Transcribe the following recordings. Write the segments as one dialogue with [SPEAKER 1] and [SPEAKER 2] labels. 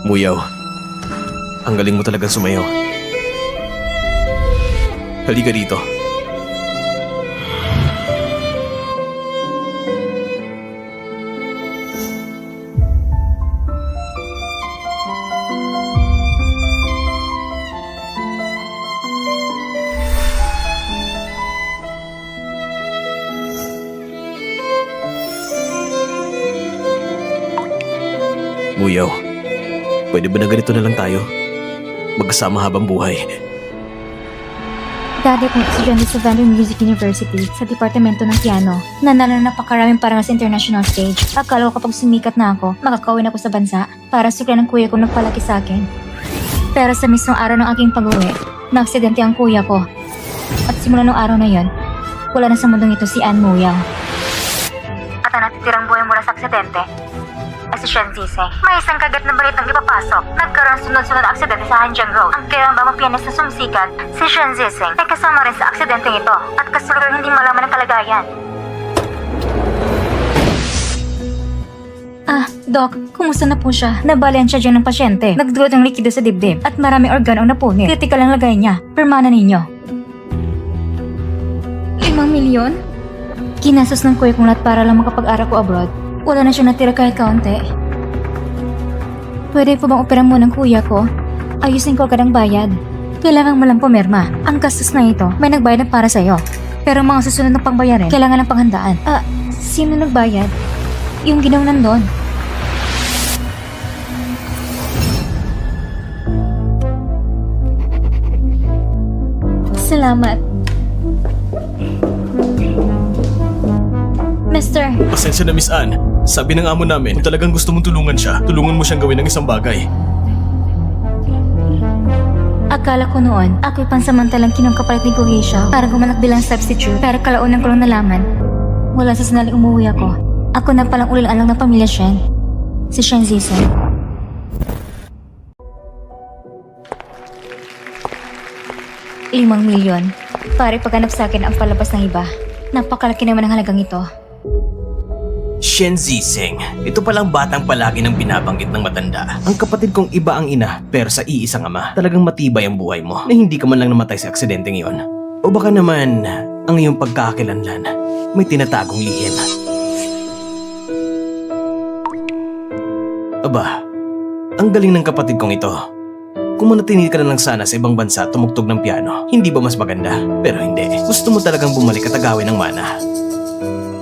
[SPEAKER 1] Muyaw, ang galing mo talagang sumayaw. Halika dito. Muyaw, pwede ba na ganito na lang tayo? Magkasama habang buhay.
[SPEAKER 2] Dati kong estudyante sa Vanderbilt Music University sa Departamento ng Piano. Nanalo na napakaraming parangal sa international stage. Akala ko kapag sumikat na ako, makakauwi na ako sa bansa para suklan ng kuya ko nagpalaki sa akin. Pero sa mismong araw ng aking pag-uwi, na-aksidente ang kuya ko. At simula ng araw na yon, wala na sa mundong ito si Ann Muyaw. At ang natitirang buhay mula sa aksidente ay si Shen Ziseng. May isang kagat na balitang ipapasok. Nagkaroon sunod-sunod na aksidente sa Hanjiang Road. Ang kailang bang pianista sumsikat, si Shen Ziseng, ay kasama rin sa aksidenteng ito at kasalukuyan hindi malaman ang kalagayan. Doc, kumusta na po siya? Nabalian siya dyan ng pasyente. Nagdulot ng likido sa dibdib at maraming organo ang napunit. Critical ang lagay niya. Permana ninyo. 5 milyon? Kinastos ng kuya kong lahat para lang makapag-aral ko abroad. Wala na siya natira kahit kaunti. Pwede po bang opera mo ng kuya ko? Ayusin ko agad ang bayad. Kailangan mo lang pumirma. Ang gastos na ito, may nagbayad na para sa'yo. Pero mga susunod na pangbayarin, kailangan ng panghandaan. Sino nagbayad? Yung ginawnan doon. Salamat. Mister,
[SPEAKER 1] Pasensya na, Miss Ann. Sabi ng amo namin, kung talagang gusto mong tulungan siya, tulungan mo siyang gawin ng isang bagay.
[SPEAKER 2] akala ko noon, ako'y pansamantalang kinungkapalit ni Kuya siya para gumanak bilang substitute. Pero kalaunan ko lang nalaman, wala sa sanaling umuwi ako. Ako na palang ulilang ng pamilya Shen. Si Shen Ziseng. ₱5 milyon. Para ipaghanap sa akin ang palabas ng iba. Napakalaki naman ang halagang ito.
[SPEAKER 1] Shen Ziseng, ito palang batang palagi nang binabanggit ng matanda. Ang kapatid kong iba ang ina, pero sa iisang ama. Talagang matibay ang buhay mo na hindi ka man lang namatay sa aksidente ngayon. O baka naman, ang iyong pagkakakilanlan, may tinatagong lihim. Aba, ang galing ng kapatid kong ito. Kung manatili ka na lang sana sa ibang bansa tumugtog ng piano, hindi ba mas maganda? Pero hindi. Gusto mo talagang bumalik at agawin ng mana.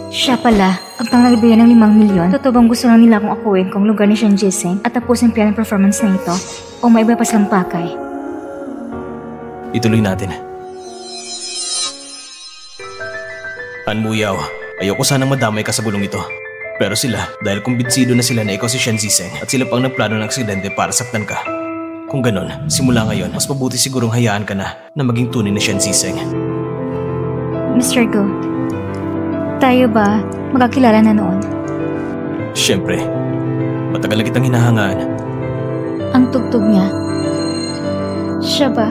[SPEAKER 2] Siya pala, ang nagbigay ng ₱5 milyon. Totoo bang gusto lang nila akong akuin kung lugar ni Shen Ziseng at tapusin piano performance na ito? O may iba pa silang pakay?
[SPEAKER 1] Ituloy natin. Ann Muyaw, ayoko sanang madamay ka sa gulong ito. Pero sila, dahil kumbinsido na sila na ikaw si Shen Ziseng at sila pang nagplano ng aksidente para saktan ka. Kung ganon, simula ngayon, mas mabuti sigurong hayaan ka na maging tunay na Shen Ziseng.
[SPEAKER 2] Mr. Go, tayo ba magkakilala na noon?
[SPEAKER 1] Siyempre, matagal na kitang hinahangaan.
[SPEAKER 2] Ang tugtog niya. Siya ba?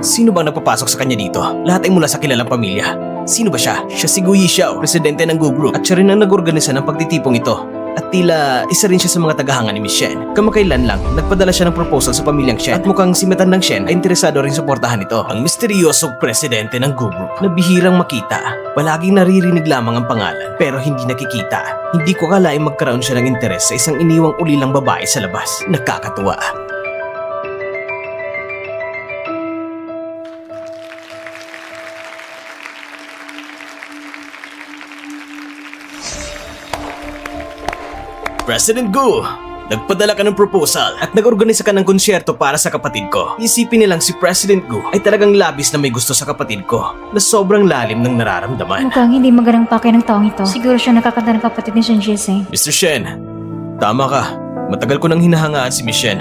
[SPEAKER 1] Sino bang napapasok sa kanya dito? Lahat ay mula sa kilalang pamilya. Sino ba siya? Siya si Gu Yishao, presidente ng Gu Group at siya rin ang nag-organisa ng pagtitipong ito. At tila isa rin siya sa mga tagahanga ni Miss Shen. Kamakailan lang, nagpadala siya ng proposal sa pamilyang Shen at mukhang si matandang Shen ay interesado rin suportahan ito. Ang misteryosong presidente ng Gu Group na bihirang makita. Palaging naririnig lamang ang pangalan pero hindi nakikita. Hindi ko akalaing magkaroon siya ng interes sa isang iniwang ulilang babae sa labas. Nakakatuwa. President Gu, nagpadala ka ng proposal at nag-organisa ka ng konsyerto para sa kapatid ko. Isipin nilang si President Gu ay talagang labis na may gusto sa kapatid ko na sobrang lalim ng nararamdaman.
[SPEAKER 2] Mukhang hindi magandang pakay ng taong ito. Siguro siya nakakanta ng kapatid ni Shen Ziseng.
[SPEAKER 1] Mr. Shen, tama ka. Matagal ko nang hinahangaan si Miss Shen.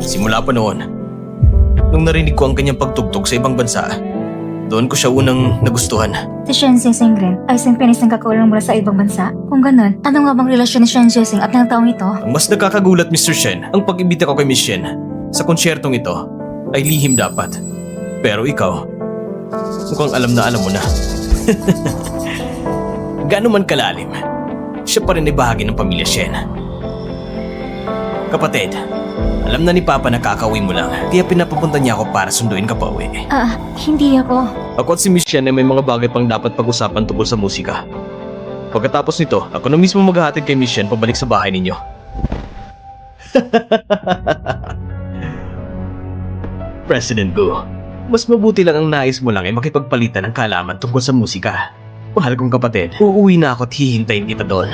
[SPEAKER 1] Simula pa noon, nung narinig ko ang kanyang pagtugtog sa ibang bansa, doon ko siya unang nagustuhan.
[SPEAKER 2] Si Shen Ziseng rin ay isang pianistang kakaulang mula sa ibang bansa. Kung ganun, ano nga bang relasyon ni Shen Ziseng at ng taong ito?
[SPEAKER 1] Ang mas nakakagulat, Mr. Shen, ang pag-ibita ko kay Miss Shen sa konsyertong ito ay lihim dapat. Pero ikaw, mukhang alam mo na. Gaano man kalalim, siya pa rin ay bahagi ng pamilya Shen. Kapatid, Alam na ni Papa na kakauwi mo lang, kaya pinapapunta niya ako para sunduin ka pa uwi.
[SPEAKER 2] Hindi ako.
[SPEAKER 1] Ako at si Miss Chen ay may mga bagay pang dapat pag-usapan tungkol sa musika. Pagkatapos nito, ako na mismo maghahatid kay Miss Chen pabalik sa bahay ninyo. President Gu, mas mabuti lang ang nais mo lang ay makipagpalitan ng kaalaman tungkol sa musika. Mahal kong kapatid, uuwi na ako at hihintayin kita doon.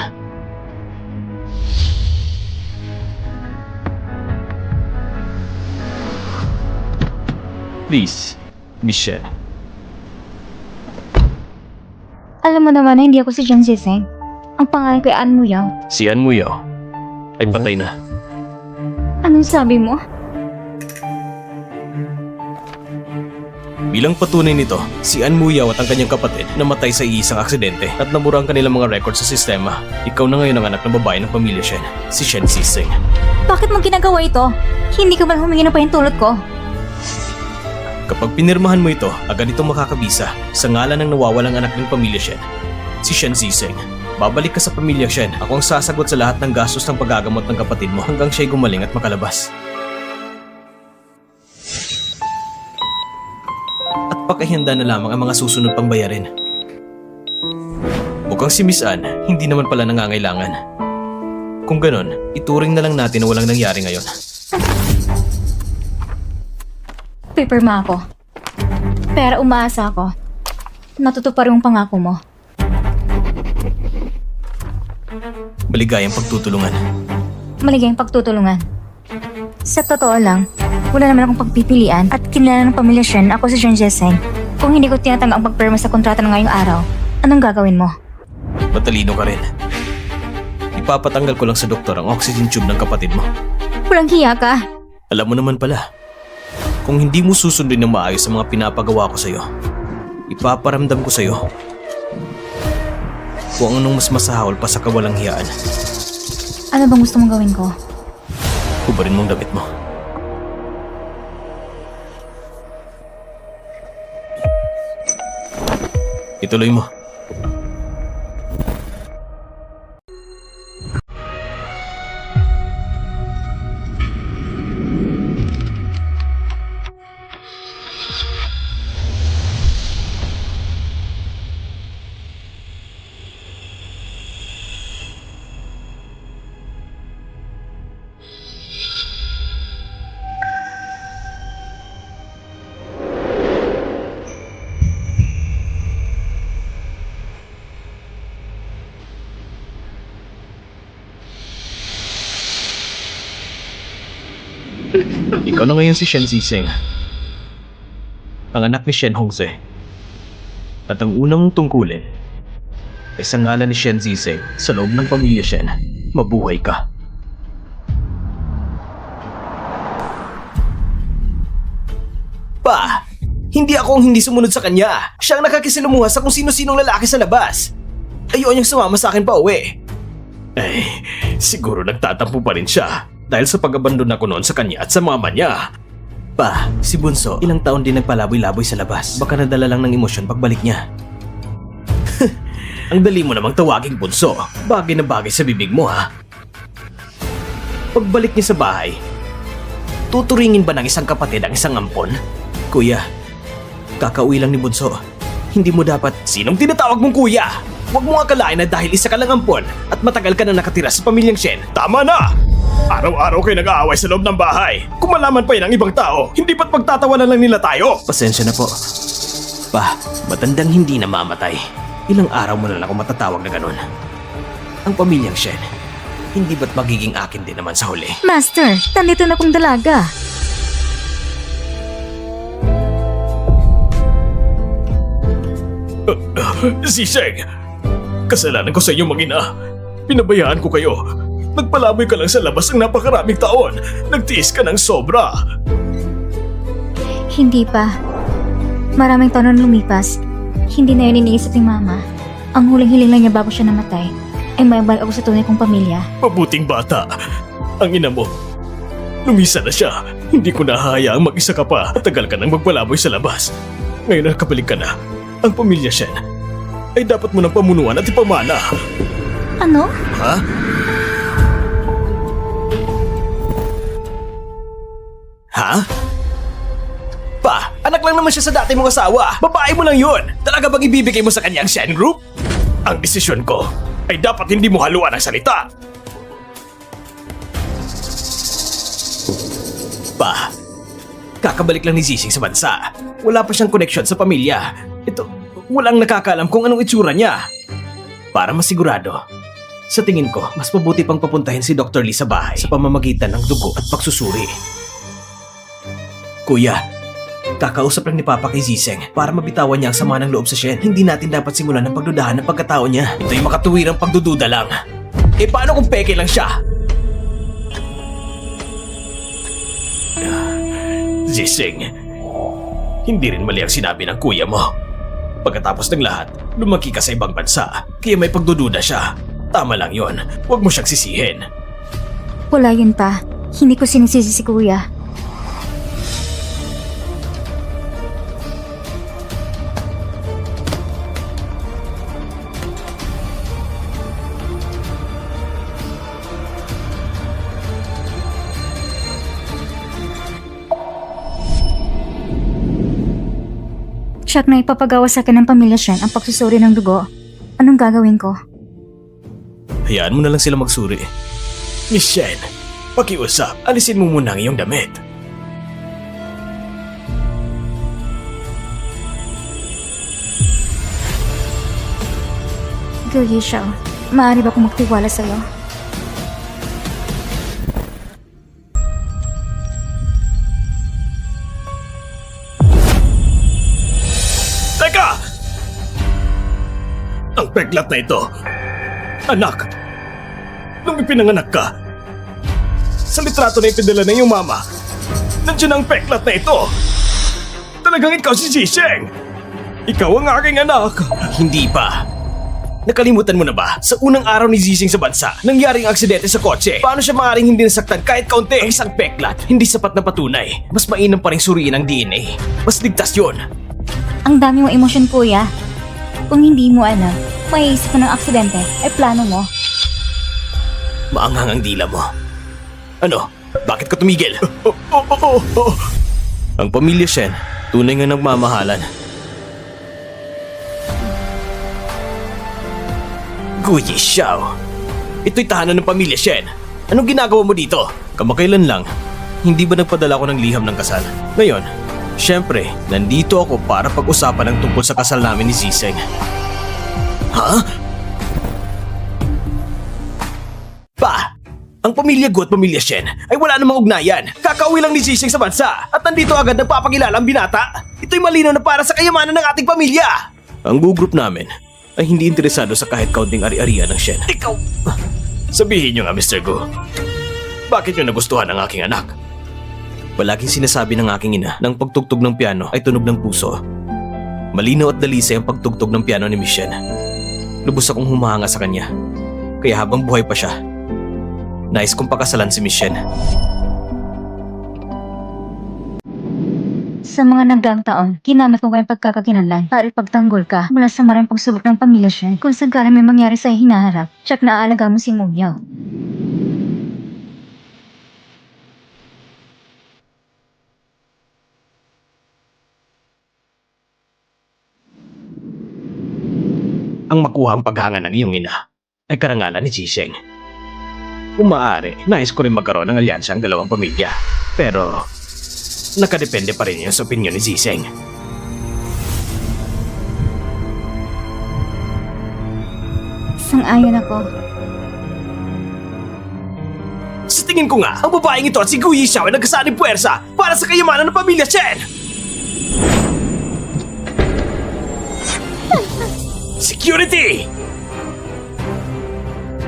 [SPEAKER 1] Please, Miss Chen.
[SPEAKER 2] Alam mo naman na hindi ako si John Ziseng. Ang pangalan ko ay Ann Muyao.
[SPEAKER 1] Si An Muyao ay patay na.
[SPEAKER 2] Anong sabi mo?
[SPEAKER 1] Bilang patunay nito, si An Muyao at ang kanyang kapatid namatay sa iisang aksidente at nabura ang kanilang mga records sa sistema. Ikaw na ngayon ang anak ng babae ng pamilya Shen, si Shen Ziseng.
[SPEAKER 2] Bakit mo ginagawa ito? Hindi ka man humingi ng pahintulot ko.
[SPEAKER 1] Kapag pinirmahan mo ito, agad itong makakabisa sa ngalan ng nawawalang anak ng pamilya Shen, si Shen Ziseng. Babalik ka sa pamilya Shen, ako ang sasagot sa lahat ng gastos ng paggagamot ng kapatid mo hanggang siya'y gumaling at makalabas. At pakihanda na lamang ang mga susunod pang bayarin. Mukhang si Miss Ann, hindi naman pala nangangailangan. Kung ganon, ituring na lang natin na walang nangyari ngayon.
[SPEAKER 2] Pipirma ako. Pero umaasa ako. Natutupad yung pangako mo.
[SPEAKER 1] Maligayang pagtutulungan.
[SPEAKER 2] Maligayang pagtutulungan. Sa totoo lang, wala naman akong pagpipilian at kinala ng pamilya Shen ako si John Ziseng. Kung hindi ko tinatanggap ang pagpirma sa kontrata ng ngayong araw, anong gagawin mo?
[SPEAKER 1] Matalino ka rin. Ipapatanggal ko lang sa doktor ang oxygen tube ng kapatid mo.
[SPEAKER 2] Walang hiya ka.
[SPEAKER 1] Alam mo naman pala, kung hindi mo susundin ng maayos ang mga pinapagawa ko sa'yo, ipaparamdam ko sa'yo kung anong mas masahol pa sa kawalang hiyaan.
[SPEAKER 2] Ano bang gusto mong gawin ko?
[SPEAKER 1] Hubarin mong damit mo. Ituloy mo. Ikaw na ngayon si Shen Ziseng, ang anak ni Shen Hongze. At ang unang tungkulin ay sa ngalan ni Shen Ziseng sa loob ng pamilya Shen, mabuhay ka. Pa! Hindi ako ang hindi sumunod sa kanya. Siya ang nakakisalumuha sa kung sino-sinong lalaki sa labas. Ayaw niyang sumama sa akin pa uwi. Ay, siguro nagtatampo pa rin siya dahil sa pag-abandon ako noon sa kanya at sa mama niya. Pa, si Bunso, ilang taon din nagpalaboy-laboy sa labas. Baka nadala lang ng emosyon pagbalik niya. Ang dali mo namang tawaging Bunso. Bagay na bagay sa bibig mo, ha? Pagbalik niya sa bahay, tuturingin ba ng isang kapatid ang isang ampon? Kuya, kakauwi lang ni Bunso. Hindi mo dapat... Sinong tinatawag mong kuya? Huwag mo akalain na dahil isa ka lang ampon at matagal ka na nakatira sa pamilyang Shen. Tama na! Araw-araw kayo nag-aaway sa loob ng bahay. Kung malaman pa yan ng ibang tao, hindi ba't pagtatawanan lang nila tayo? Pasensya na po. Pa, matandang hindi na mamatay. Ilang araw mo na lang ako matatawag na ganun. Ang pamilyang Shen, hindi ba't magiging akin din naman sa huli?
[SPEAKER 2] Master, nandito na kong dalaga.
[SPEAKER 1] Ziseng, kasalanan ko sa inyong mag-ina. Pinabayaan ko kayo. Nagpalaboy ka lang sa labas ng napakaraming taon. Nagtiis ka ng sobra.
[SPEAKER 2] Hindi pa. Maraming taon na lumipas. Hindi na yun iniisip ni Mama. Ang huling hiling lang niya bago siya namatay ay maibalik ako sa tunay kong pamilya.
[SPEAKER 1] Mabuting bata. Ang ina mo. Lumisa na siya. Hindi ko nahahayaang mag-isa ka pa at tagal ka nang magpalaboy sa labas. Ngayon nakabalik ka na. Ang pamilya Shen ay dapat mo ng pamunuan at ipamana.
[SPEAKER 2] Ano?
[SPEAKER 1] Ha? Ha? Pa, anak lang naman siya sa dati mong asawa. Babae mo lang yun. Talaga bang ibibigay mo sa kanya ang Shen Group? Ang desisyon ko ay dapat hindi mo haluan ang salita. Pa, kakabalik lang ni Zizing sa bansa. Wala pa siyang koneksyon sa pamilya. Ito, walang nakakaalam kung anong itsura niya. Para masigurado, sa tingin ko, mas mabuti pang papuntahin si Dr. Lee sa bahay sa pamamagitan ng dugo at pagsusuri. Kuya, kakausap lang ni Papa kay Zizeng para mabitawan niya ang sama ng loob sa Shen. Hindi natin dapat simulan ng pagdudahan ng pagkatao niya. Ito'y makatuwirang pagdududa lang. Eh paano kung peke lang siya? Zizeng, hindi rin mali ang sinabi ng kuya mo. Pagkatapos ng lahat, lumaki ka sa ibang bansa, kaya may pagdududa siya. Tama lang yon. Huwag mo siyang sisihin.
[SPEAKER 2] Wala yun pa. Hindi ko sinisisi si kuya. Siyak na ipapagawa sa akin ng pamilya Shen ang pagsusuri ng dugo. Anong gagawin ko?
[SPEAKER 1] Hayaan mo na lang sila magsuri. Miss Shen, pakiusap, alisin mo muna ang iyong damit.
[SPEAKER 2] Gu Yishao, maaari ba akong magtiwala sa'yo?
[SPEAKER 1] Teka! Ang peklat na ito. Anak, nung ipinanganak ka, sa litrato na ipinadala ng iyong mama, nandiyan ang peklat na ito. Talagang ikaw si Zizeng. Ikaw ang aking anak. Hindi pa. Nakalimutan mo na ba? Sa unang araw ni Zizeng sa bansa, nangyari ang aksidente sa kotse. Paano siya maaaring hindi nasaktan kahit kaunti? Ang isang peklat, hindi sapat na patunay. Mas mainam pa rin suriin ang DNA. Mas ligtas yun.
[SPEAKER 2] Ang dami mong emosyon, kuya. Kung hindi mo alam, maiisip ko ng aksidente ay plano mo.
[SPEAKER 1] Maanghang ang dila mo. Ano? Bakit ka tumigil? Ang pamilya Shen, tunay nga nagmamahalan. Gu Yishao, ito'y tahanan ng pamilya Shen. Anong ginagawa mo dito? Kamakailan lang, hindi ba nagpadala ko ng liham ng kasal? Ngayon, syempre, nandito ako para pag-usapan ang tungkol sa kasal namin ni Zizeng. Ha? Pa! Ang pamilya Gu at pamilya Shen ay wala namang ugnayan. Kakauwi lang ni Zizeng sa bansa at nandito agad nagpapakilala ang binata. Ito'y malinaw na para sa kayamanan ng ating pamilya. Ang Gu group namin ay hindi interesado sa kahit kaunting ari-arian ng Shen. Ikaw! Sabihin niyo nga, Mr. Gu. Bakit niyo nagustuhan ang aking anak? Palaging sinasabi ng aking ina na ang pagtugtog ng piano ay tunog ng puso. Malinaw at dalisay ang pagtugtog ng piano ni Miss Shen. Lubos akong humahanga sa kanya. Kaya habang buhay pa siya, nais kong pakasalan si Miss Shen.
[SPEAKER 2] Sa mga nagdaang taon, ginamit ko kayong pagkakakinanlan para ipagtanggol ka mula sa maraming pagsubok ng pamilya Shen. Kung sakaling may mangyari sa hinaharap, tsak na aalaga mo si Mugyaw.
[SPEAKER 1] Ang makuha ang paghanga ng iyong ina ay karangalan ni Zizeng. Kung maaari, nais ko rin magkaroon ng alyansa ang dalawang pamilya. Pero, nakadepende pa rin yun sa opinyon ni Zizeng.
[SPEAKER 2] Sang-ayon ako.
[SPEAKER 1] Sa tingin ko nga, ang babaeng ito at si Gu Yishao ay nagkasaling puwersa para sa kayamanan ng pamilya Shen! Security!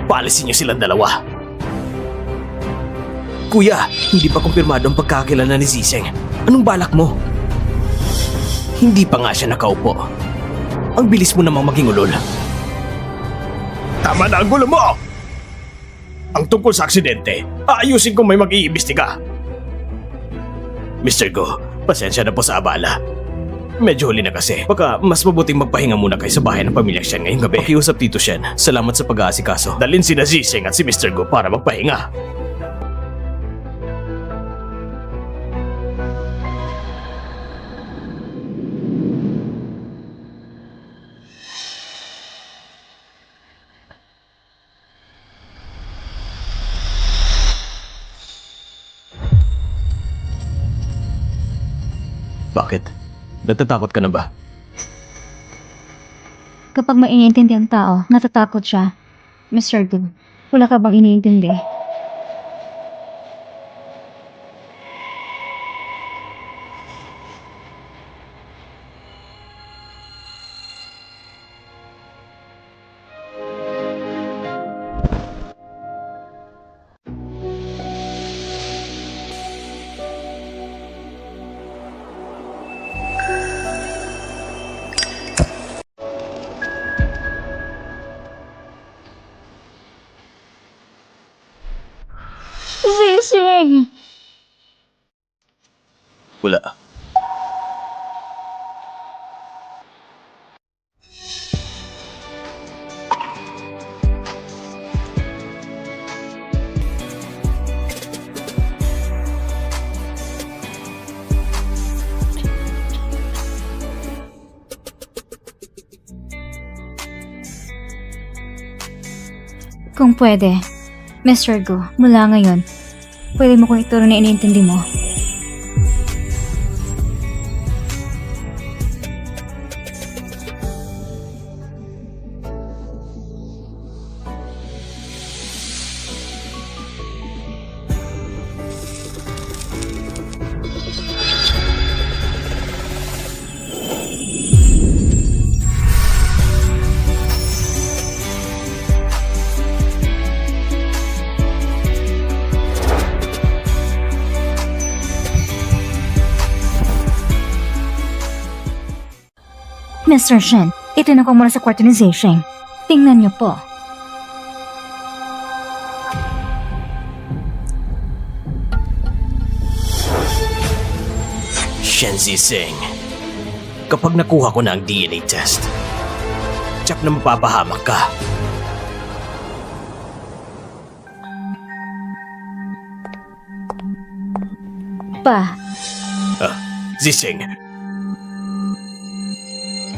[SPEAKER 1] Paalisin niyo silang dalawa. Kuya, hindi pa kumpirmado ang pagkakilala ni Zizeng. Anong balak mo? Hindi pa nga siya nakaupo. Ang bilis mo namang maging ulol. Tama na ang gulo mo! Ang tungkol sa aksidente, aayusin kung may mag-iimbestiga. Mr. Gu, pasensya na po sa abala. Medyo huli na kasi. Baka mas mabuting magpahinga muna kayo sa bahay ng pamilya Shen ngayong gabi. Pakiusap, Tito Shen. Salamat sa pag-aasikaso. Dalhin sina Zizeng at si Mr. Gu para magpahinga. Bakit? Natatakot ka na ba?
[SPEAKER 2] Kapag mainintindi ang tao, natatakot siya. Mr. Gu, wala ka bang iniintindi? Sising!
[SPEAKER 1] Wala.
[SPEAKER 2] Kung pwede, Mr. Gu, mula ngayon, pwede mo kong ituro na iniintindi mo. Mr. Shen, itinang ko mula sa kwarto ni Zisheng. Tingnan niyo po.
[SPEAKER 1] Shen Zising. Kapag nakuha ko na ang DNA test, tsak na mapapahamak ka.
[SPEAKER 2] Pa,
[SPEAKER 1] Zising.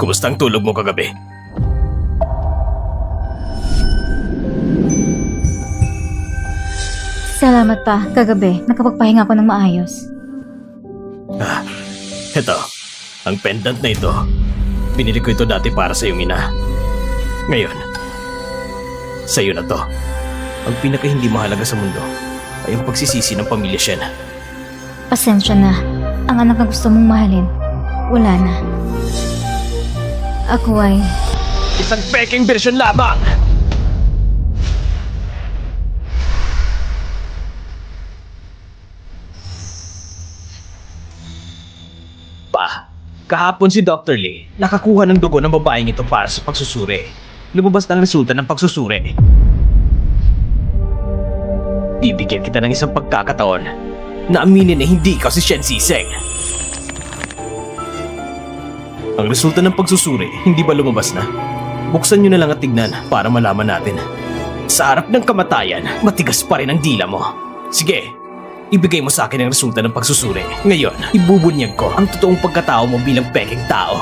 [SPEAKER 1] Kumusta ang tulog mo kagabi?
[SPEAKER 2] salamat pa. Kagabi, nakapagpahinga ako ng maayos.
[SPEAKER 1] Ito, ang pendant na ito. Pinili ko ito dati para sa iyong ina. Ngayon, sa'yo na to. Ang pinaka hindi mahalaga sa mundo ay ang pagsisisi ng pamilya Shen.
[SPEAKER 2] Pasensya na. Ang anak na gusto mong mahalin, wala na. Ako ay...
[SPEAKER 1] Isang peking version lamang! Pa, kahapon si Dr. Lee nakakuha ng dugo ng babaeng ito para sa pagsusuri. Lumabas na ang resulta ng pagsusuri. Bibigyan kita ng isang pagkakataon na aminin na hindi ikaw si Shen Ziseng. Ang resulta ng pagsusuri, hindi ba lumabas na? Buksan nyo na lang at tignan para malaman natin. Sa harap ng kamatayan, matigas pa rin ang dila mo. Sige, ibigay mo sa akin ang resulta ng pagsusuri. Ngayon, ibubunyag ko ang totoong pagkatao mo bilang peking tao.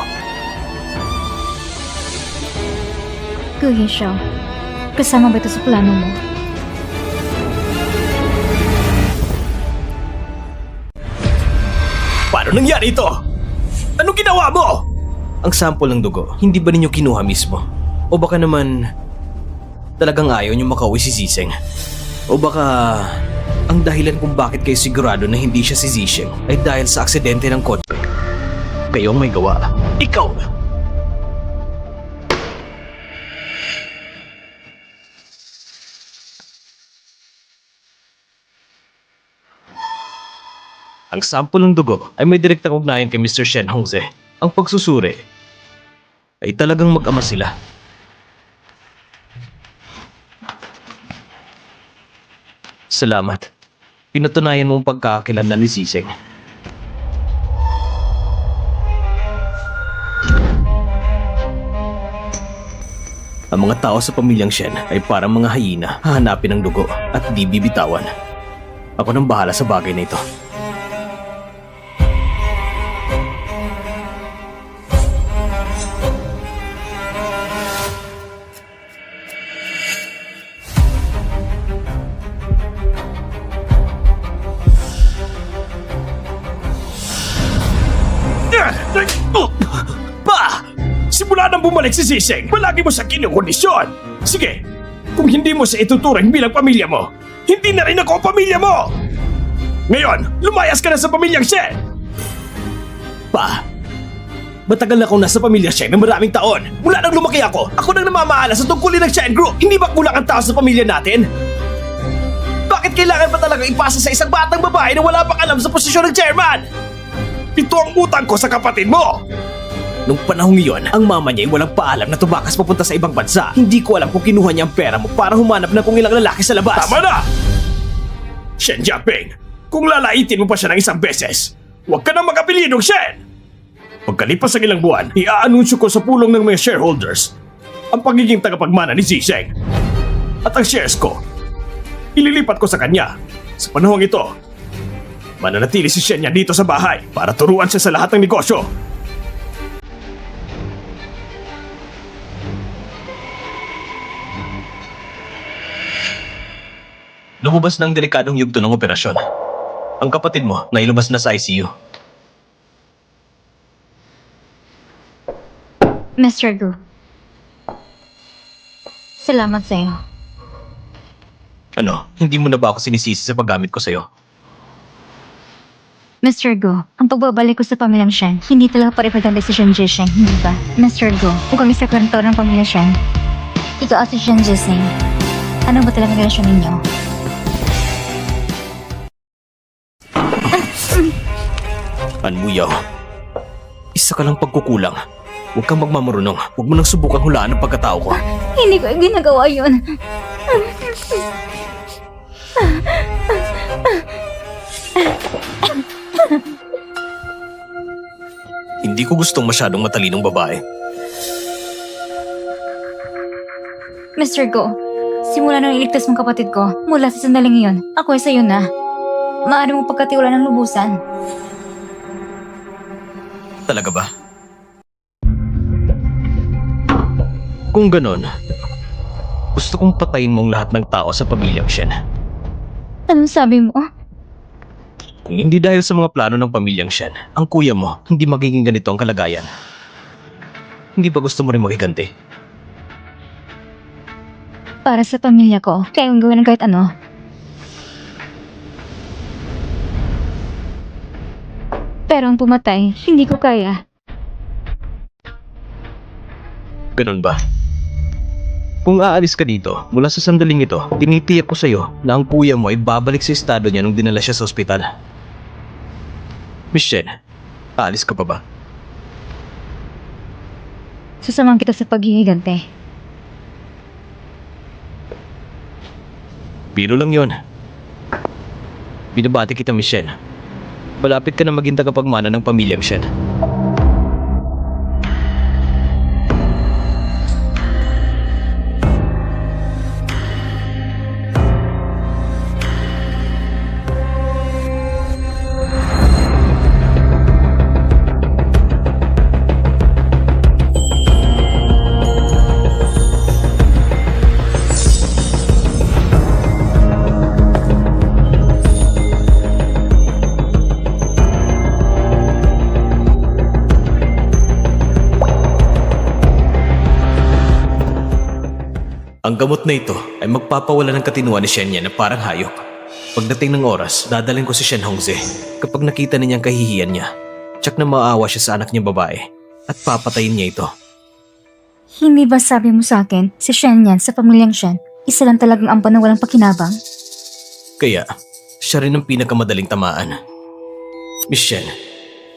[SPEAKER 2] Gu Yishao, kasama ba ito sa plano mo?
[SPEAKER 1] Paano nangyari ito? Anong ginawa mo? Ang sample ng dugo, hindi ba ninyo kinuha mismo? O baka naman, talagang ayaw nyo makauwi si Ziseng? O baka, ang dahilan kung bakit kayo sigurado na hindi siya si Ziseng ay dahil sa aksidente ng kotse. Kayo ang may gawa. Ikaw! Ang sample ng dugo ay may direktang ugnayan kay Mr. Shen Hongze. Ang pagsusuri ay talagang mag-ama sila. Salamat. Pinatunayan mo ang pagkakakilanlan ni Ziseng. Ang mga tao sa pamilyang Shen ay parang mga hyena, hahanapin ng dugo at di bibitawan. Ako nang bahala sa bagay na ito.
[SPEAKER 3] Simula nang bumalik si Siseng, palagi mo siya kinukondisyon. Sige, kung hindi mo siya ituturing bilang pamilya mo, hindi na rin ako ang pamilya mo! Ngayon, lumayas ka na sa pamilyang Shen!
[SPEAKER 1] Pa, matagal na akong nasa pamilya Shen ng maraming taon. Mula nang lumaki ako nang namamahala sa tungkulin ng Shen Group. Hindi ba kulang ang tao sa pamilya natin? Bakit kailangan pa talaga ipasa sa isang batang babae na wala pang alam sa posisyon ng chairman?
[SPEAKER 3] Ito ang utang ko sa kapatid mo!
[SPEAKER 1] Nung panahong iyon, ang mama niya ay walang paalam na tumakas papunta sa ibang bansa. Hindi ko alam kung kinuha niya ang pera mo para humanap ng kung ilang lalaki sa labas.
[SPEAKER 3] Tama na! Shen Jiaping, kung lalaitin mo pa siya ng isang beses, huwag ka na mag-apelidong Shen! Pagkalipas ng ilang buwan, iaanunsyo ko sa pulong ng mga shareholders ang pagiging tagapagmana ni Zizeng. At ang shares ko, ililipat ko sa kanya. Sa panahong ito, mananatili si Shen niya dito sa bahay para turuan siya sa lahat ng negosyo.
[SPEAKER 1] Lumabas na ang delikadong yugto ng operasyon. Ang kapatid mo na ilabas na sa ICU.
[SPEAKER 2] Mr. Gu. Salamat sa'yo.
[SPEAKER 1] Ano, hindi mo na ba ako sinisisi sa paggamit ko sa'yo?
[SPEAKER 2] Mr. Go, ang pagbabalik ko sa pamilyang Shen, hindi talaga pare-pare ang desisyon ni Jisheng, hindi ba? Mr. Go, kung kami sa kwarto ng pamilya Shen, ikaw at si Shen Jisheng, ano ba talagang relasyon ninyo?
[SPEAKER 1] Anmuyaw, isa ka lang pagkukulang. Huwag kang magmamarunong. Huwag mo nang subukang hulaan ang pagkatao ko.
[SPEAKER 2] Hindi ko ginagawa yun.
[SPEAKER 1] Hindi ko gustong masyadong matalinong babae.
[SPEAKER 2] Mr. Go, simula nang iligtas mong kapatid ko, mula sa sandaling iyon, ako ay sa'yo na. Maaari mong pagkatiwala ng lubusan.
[SPEAKER 1] Talaga ba? Kung ganon, gusto kong patayin mong lahat ng tao sa pamilyang Shen.
[SPEAKER 2] Anong sabi mo?
[SPEAKER 1] Kung hindi dahil sa mga plano ng pamilyang Shen, ang kuya mo hindi magiging ganito ang kalagayan. Hindi ba gusto mo rin makiganti?
[SPEAKER 2] Para sa pamilya ko, kaya kong gawin ng kahit ano. Pero ang pumatay, hindi ko kaya.
[SPEAKER 1] Ganun ba? Kung aalis ka dito, mula sa sandaling ito, tinitiyak ko sa'yo na ang kuya mo ay babalik sa estado niya nung dinala siya sa ospital. Miss Shen, aalis ka pa ba?
[SPEAKER 2] Sasamahan kita sa paghihigante.
[SPEAKER 1] Biro lang yon. Binabati kita, Miss Shen. Malapit ka na maging tagapagmana ng pamilyang Shen. Ang gamot na ito ay magpapawala ng katinuan ni Shen Yan na parang hayop. Pagdating ng oras, dadalhin ko si Shen Hongze. Kapag nakita niya ang kahihiyan niya, tsak na maawa siya sa anak niyang babae at papatayin niya ito.
[SPEAKER 2] Hindi ba sabi mo sa akin, si Shen Yan sa pamilyang Shen, isa lang talagang ampan na walang pakinabang?
[SPEAKER 1] Kaya, siya rin ang pinakamadaling tamaan. Miss Shen,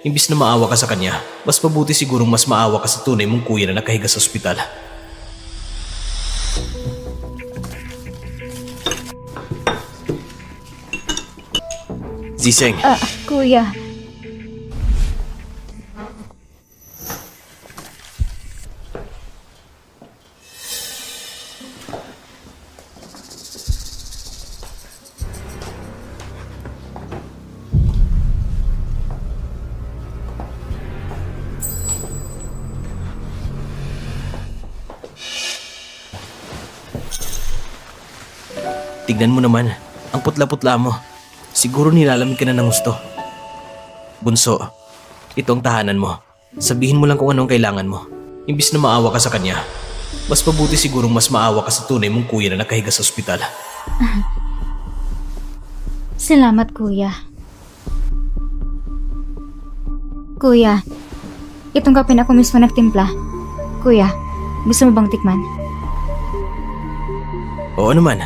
[SPEAKER 1] imbis na maawa ka sa kanya, mas mabuti sigurong mas maawa ka sa tunay mong kuya na nakahiga sa ospital. Ziseng,
[SPEAKER 2] Kuya.
[SPEAKER 1] tignan mo naman, ang putla-putla mo. Siguro nilalamig ka na ng gusto. Bunso, ito ang tahanan mo. Sabihin mo lang kung anong kailangan mo. Imbis na maawa ka sa kanya, mas mabuti sigurong mas maawa ka sa tunay mong kuya na nakahiga sa ospital.
[SPEAKER 2] Salamat, kuya. Kuya, itong kape na ako mismo nagtimpla. Kuya, gusto mo bang tikman?
[SPEAKER 1] Oo naman.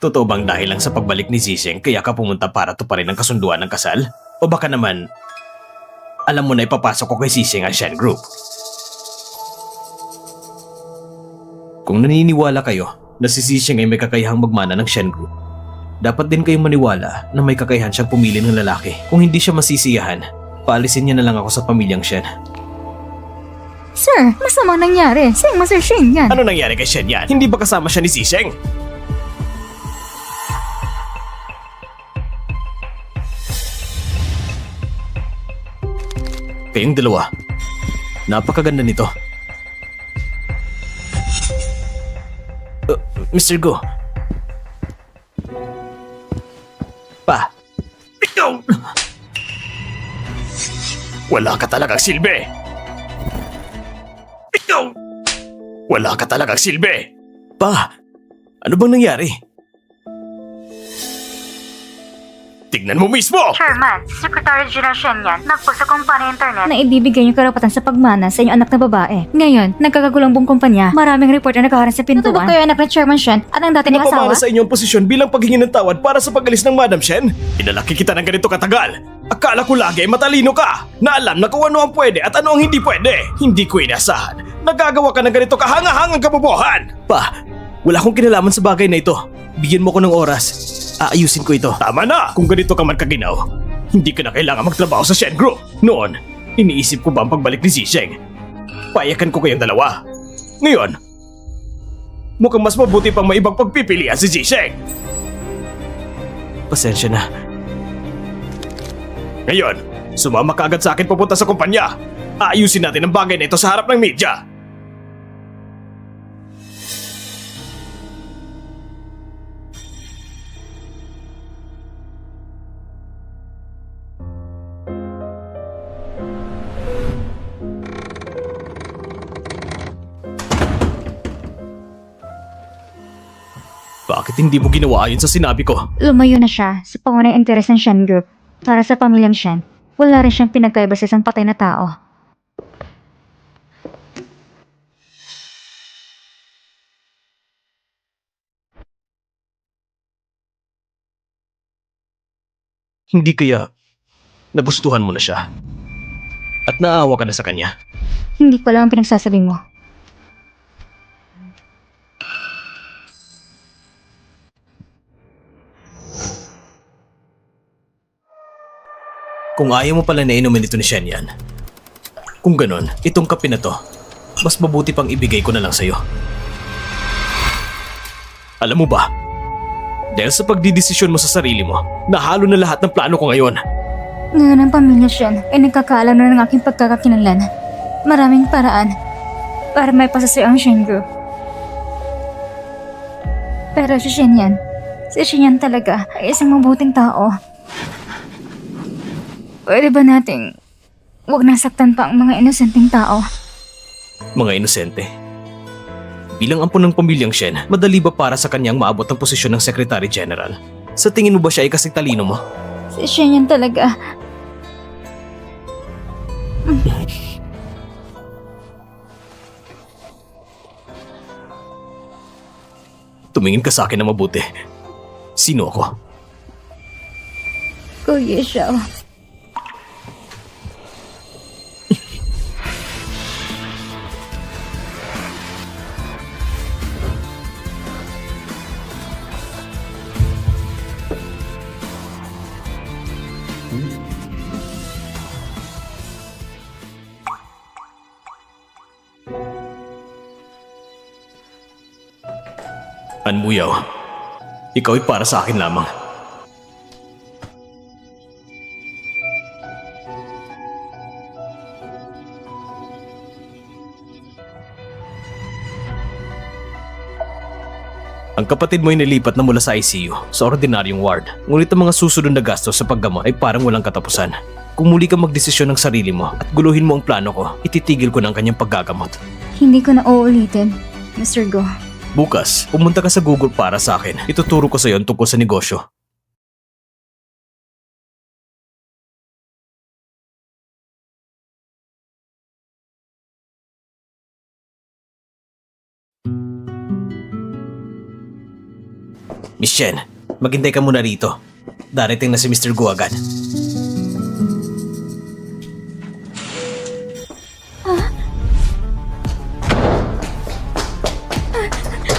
[SPEAKER 1] Totoo bang dahil lang sa pagbalik ni Zizeng kaya ka pumunta para tuparin ang kasunduan ng kasal? O baka naman, alam mo na ipapasok ko kay Zizeng ang Shen Group? Kung naniniwala kayo na si Zizeng ay may kakayahang magmana ng Shen Group, dapat din kayong maniwala na may kakayahan siyang pumili ng lalaki. Kung hindi siya masisiyahan, paalisin niya na lang ako sa pamilyang Shen.
[SPEAKER 2] Sir, masamang nangyari. Siyang Master Shin yan.
[SPEAKER 3] Ano nangyari kay Shen yan? Hindi ba kasama siya ni Zizeng?
[SPEAKER 1] Kayong dalawa, napakaganda nito. Mr. Go. Pa,
[SPEAKER 3] Ikaw! Wala ka talagang silbi! Ikaw! Wala ka talagang silbi!
[SPEAKER 1] pa, ano bang nangyari?
[SPEAKER 3] Tignan mo mismo!
[SPEAKER 2] Chairman, Secretary General Shen yan. Nagpo sa kumpanya internet na ibibigay yung karapatan sa pagmana sa inyong anak na babae. Ngayon, nagkakagulong buong kumpanya. Maraming report na nakaharang sa pintuan. Ito ba kayo anak ng Chairman Shen at ang dati niyang asawa?
[SPEAKER 3] Napamana sa inyong posisyon bilang paghingi ng tawad para sa pag-alis ng Madam Shen? Pinalaki kita ng ganito katagal. Akala ko lagi matalino ka, na alam na kung ano ang pwede at ano ang hindi pwede. Hindi ko inasahan. Nagagawa ka ng ganito kahanga-hangang kabobohan.
[SPEAKER 1] Pa, wala akong kinalaman sa bagay na ito. Bigyan mo ko ng oras. Aayusin ko ito.
[SPEAKER 3] Tama na! Kung ganito ka man kaginaw, hindi ka na kailangan magtrabaho sa Shen Group. Noon, iniisip ko ba ang pagbalik ni Zizeng? Payakan ko kayong dalawa. Ngayon, mukhang mas mabuti pang may ibang pagpipilian si Zizeng.
[SPEAKER 1] Pasensya na.
[SPEAKER 3] Ngayon, sumama ka agad sa akin papunta sa kumpanya. Aayusin natin ang bagay na ito sa harap ng media. Bakit hindi mo ginawa ayon sa sinabi ko?
[SPEAKER 2] Lumayo na siya sa pangunahing interes ng Shen Group. Para sa pamilyang Shen, wala rin siyang pinagkaiba sa isang patay na tao.
[SPEAKER 1] Hindi kaya nagustuhan mo na siya? At naawa ka na sa kanya?
[SPEAKER 2] Hindi ko alam ang pinagsasabi mo.
[SPEAKER 1] Kung ayaw mo pala na inumin ito ni Shen yan, kung ganon, itong kape na to, mas mabuti pang ibigay ko na lang sa'yo. Alam mo ba, dahil sa pagdidesisyon mo sa sarili mo, nahalo na lahat ng plano ko ngayon.
[SPEAKER 2] Ngayon ang pamilya Shen ay nagkakaalam na ng aking pagkakakilanlan. Maraming paraan para may pasasayo ang Shen Group. Pero si Shen yan, talaga ay isang mabuting tao. Pwede ba nating huwag nasaktan pa ang mga inosenteng tao?
[SPEAKER 1] Mga inosente. Bilang ampon ng pamilyang Shen, madali ba para sa kanyang maabot ang posisyon ng Secretary General? Sa tingin mo ba siya ay kasing talino mo?
[SPEAKER 2] Si Shen yan talaga.
[SPEAKER 1] Tumingin ka sa akin na mabuti. Sino ako?
[SPEAKER 2] Kuya Xiao.
[SPEAKER 1] Anmuyaw, ikaw ay para sa akin lamang. Ang kapatid mo ay nilipat na mula sa ICU sa ordinaryong ward. Ngunit ang mga susunod na gastos sa paggamot ay parang walang katapusan. Kung muli kang magdesisyon ng sarili mo at guluhin mo ang plano ko, ititigil ko ng kanyang paggagamot.
[SPEAKER 2] Hindi ko na uulitin, Mr. Go.
[SPEAKER 1] Bukas, pumunta ka sa Google para sa akin. Ituturo ko sa iyo ang tungkol sa negosyo. Miss Shen, maghintay ka muna rito. Darating na si Mr. Go agad.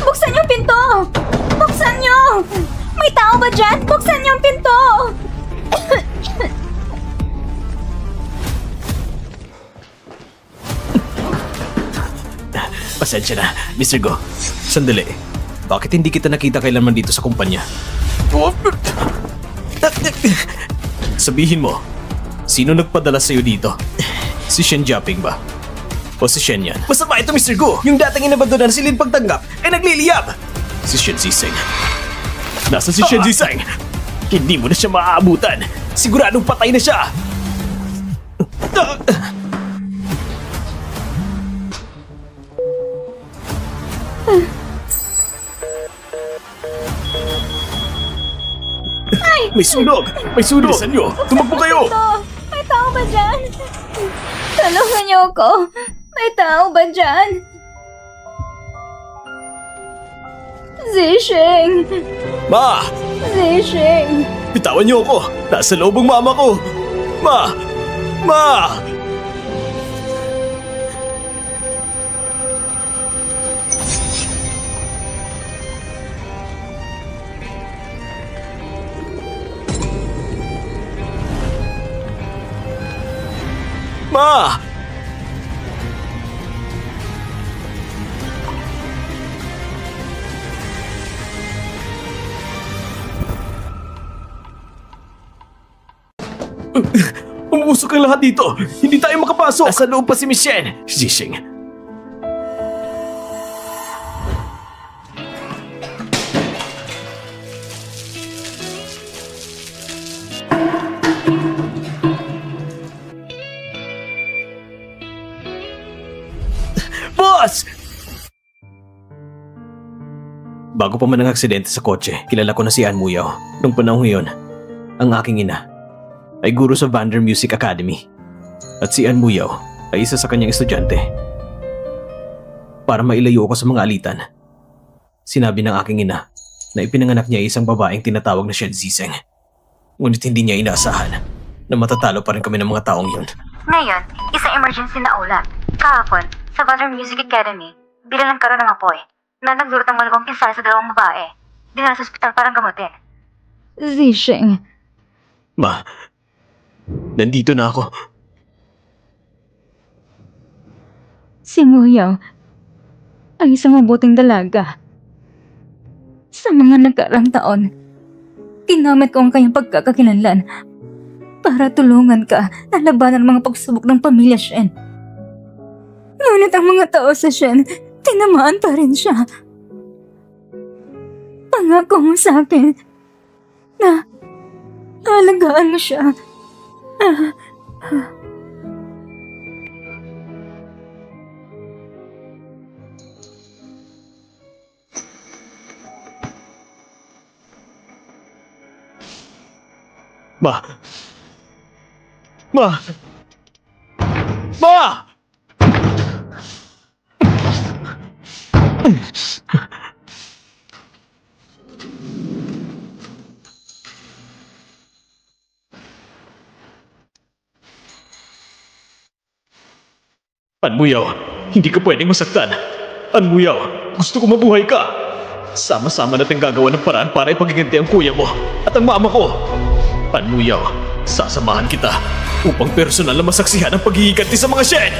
[SPEAKER 2] Buksan yung pinto! Buksan niyo! May tao ba dyan? Buksan niyo yung pinto!
[SPEAKER 1] Pasensya na, Mr. Go. Sandali. Bakit hindi kita nakita kailanman dito sa kumpanya? Sabihin mo, sino nagpadala sa'yo dito? Si Shen Jiaping ba? O si Shen yan? Masama ito, Mr. Go! Yung dating inabandonan si Lin pagtanggap ay nagliliyab! Si Shen Ziseng. Nasa si Shen Ziseng? Hindi mo na siya maaabutan. Siguradong patay na siya! May sunog! May sunog! Bilisan nyo! Tumakbo kayo!
[SPEAKER 2] May tao ba dyan? Tulungan niyo ako! May tao ba dyan? Zisheng!
[SPEAKER 1] Ma!
[SPEAKER 2] Zisheng!
[SPEAKER 1] Bitawan niyo ako! Nasa loob ang mama ko! Ma! Ma! Ma! Umusok ang lahat dito! Hindi tayo makapasok! Nasa loob pa si Miss Shen! Zisheng. Boss! Bago pa man ang aksidente sa kotse, kilala ko na si An Muyaw. Nung panahon yun, ang aking ina ay guro sa Vander Music Academy. At si An Muyaw ay isa sa kanyang estudyante. Para mailayo ako sa mga alitan, sinabi ng aking ina na ipinanganak niya ay isang babaeng tinatawag na Shen Ziseng. Ngunit hindi niya inaasahan na matatalo pa rin kami ng mga taong yun.
[SPEAKER 4] Ngayon, isang emergency na ulat. Kahapon, sa Vander Music Academy, bilang nagkaroon ng apoy na nagdulot ng malubhang pinsala sa dalawang babae. Dinala sa ospital para gamutin.
[SPEAKER 2] Zisheng!
[SPEAKER 1] Ma, nandito na ako.
[SPEAKER 2] Si Muyaw ay isang mabuting dalaga. Sa mga nagkarang taon, ginamit ko ang kanyang pagkakakilanlan para tulungan ka na labanan ang mga pagsubok ng pamilya Shen. Ngunit ang mga tao sa Shen, tinamaan pa rin siya. Pangako mo sa akin na alagaan mo siya.
[SPEAKER 1] Ma! Ma! Ma! Anmuyaw, hindi ka pwedeng masaktan. Anmuyaw, gusto ko mabuhay ka. Sama-sama natin gagawa ng paraan para ipagiganti ang kuya mo at ang mama ko. Anmuyaw, sasamahan kita upang personal na masaksihan ang paghihiganti sa mga Shen!